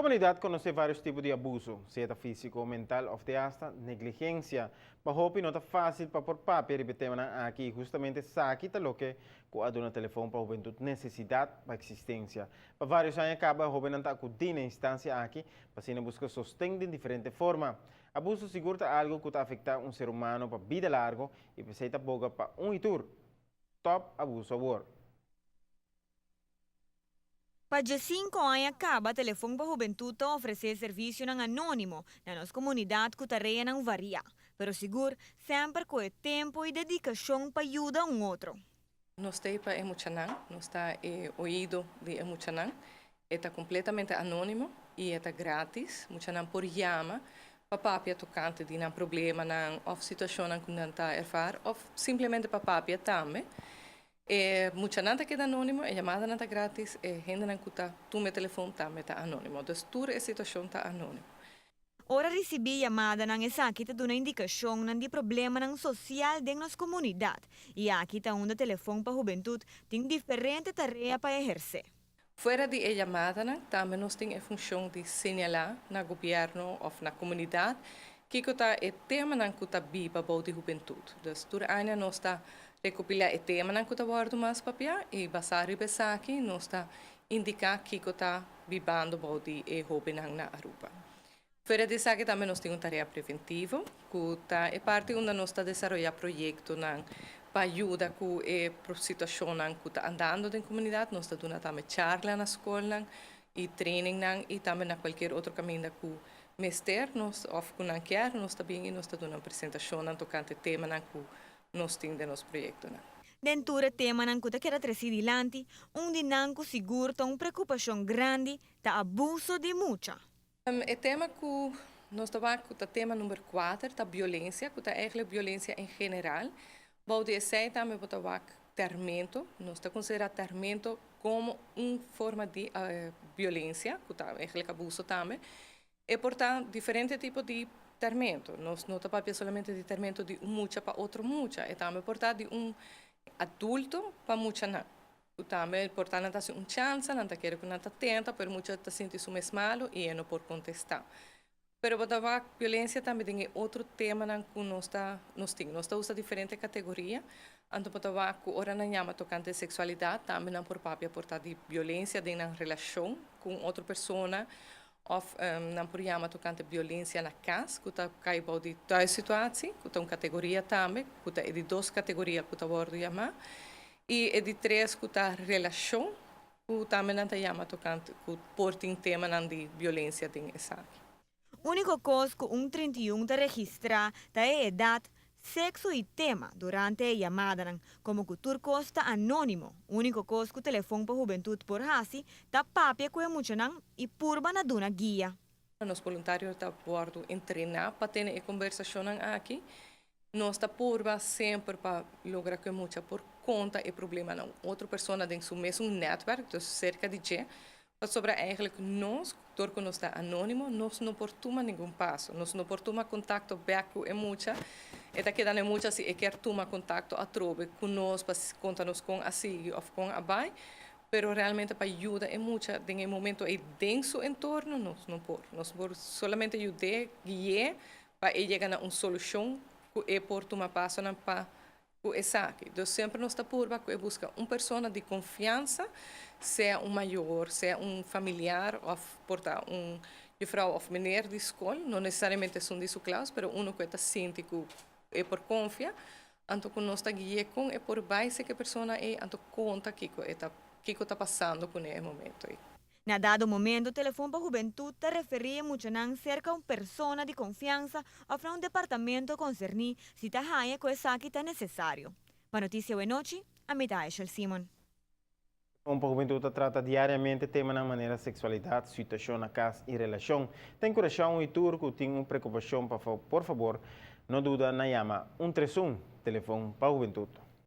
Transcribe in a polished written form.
Comunidad conoce vários tipos de abuso, seja físico, mental ou até hasta negligência. Para hopi não está fácil para por papel repetir aqui justamente saque lo que com a dona telefone para a juventude necessidade para existência. Para vários anos acaba a jovem não está acudindo na instância aqui para se buscar sustento de diferente forma. Abuso seguro é algo que está afetar ser humano para vida larga e precisa boga para itur. Top Abuso Award. Para 5 anos acaba, telefone para a juventude oferecer serviço ng anônimo na nossa comunidade que tarefa não varia. Pero seguro, sempre com o tempo e dedicação para ajudar outro. Nós temos para Emuchanang, nós está ouído de Emuchanang, está completamente anônimo e está grátis. Emuchanang por chama, papapia tocante de um problema, ou situação que não está erfar, ou simplesmente papapia também. Muita nada que é anônimo, a chamada não está grátis, gente não está, tu meu telefone também está anônimo. Então, toda a situação está anônimo. Ora recebi chamada ng isa kita doon na indikasyon ng di problema ng social din nossa comunidade. E aqui está um telefone para a juventude tem diferente tarefa para exercer. Fora de a chamada, também nós temos a função de señalar no governo ou na comunidade que está o tema que está viva para a juventude. Então, toda ano nós está recopilar o tema que está guardando mais papel e basar e pensar aqui nós está indicar que está vivendo para a jovem na Aruba. Fora disso, aqui também nós temos uma tarefa preventiva, que é parte onde nós está desenvolvendo projetos para ajudar com a situação que está andando na comunidade. Nós está dando também charla na escola e training e também na qualquer outro caminho que mestre nós ou que não quer, nós também nós está dando uma apresentação tocante tema que nós temos no nosso projeto. Dentro do tema ng kuta kera tresidilante, dinanco seguro tem uma preocupação grande da abuso de mucha. O tema que nós estamos com o tema número 4, da violência, que é a violência em geral. Vou dizer também que o tormento, nós estamos considerando tormento como uma forma de violência, que é abuso também. E, portanto, diferentes tipos de tormento. Nós não estamos somente de tormento de mucha para outro mucha, e também, portanto, de adulto para mucha não. Também, portanto, não está uma chance, não está querendo que não está tenta, mas muitos está sentindo mais malo e não pode contestar. Mas a violência também tem outro tema que nós temos usando diferentes categorias. Então, que ora não chama tocante sexualidade, também não por papel portar de violência de uma relação com outra pessoa, ou não por chama tocante violência na casa, que está caindo de toda situação, que está uma categoria também, que é de duas categorias que está bordo chamar. E é de 3 que está relação, que também não chama tocante, que porta em tema de violência tem essa. O único coisa que 31 está registrar é a idade, sexo e tema durante a chamada, como que o coisa está anônimo. O único coisa que o telefone para a juventude por hasi está papia com a muchanan e purba na duna guia. Os voluntários estão bordo treinar para ter a conversação aqui. Nós está purba sempre para lograr que muita por conta e problema não outra pessoa tem seu mesmo network, então cerca de gente, sobre eigenlijk nós, porque nós está anônimo, nós não portamos nenhum passo, nós não portamos contato back com muita, e daqui da muita se quer tomar contato a trobe com nós para contar-nos com a sig ou com a bai, pero realmente para ajuda é muita, em momento é denso entorno, nós por solamente ajudar, guiar para chegar a uma solução que é por tomar passo para então, sempre nós está por buscar uma pessoa de confiança, seja um maior, seja um familiar, ou portar vrouw of meneer de escola, não necessariamente são de sua classe, mas um que está sente que é por confiança, então nós está guiando com é por base que a pessoa é, então conta que está passando com esse momento. Na dado momento, o telefone para a juventude te referia muito cerca de uma pessoa de confiança ou para um departamento concernido se está raia com essa que está necessário. Para Notícia Boa Noite, a mitad é Simon. A juventude trata diariamente tema na maneira sexualidade, situação na casa e relação. Tem coração e turco, tem uma preocupação, por favor, não duda na chama 131, telefone para a juventude.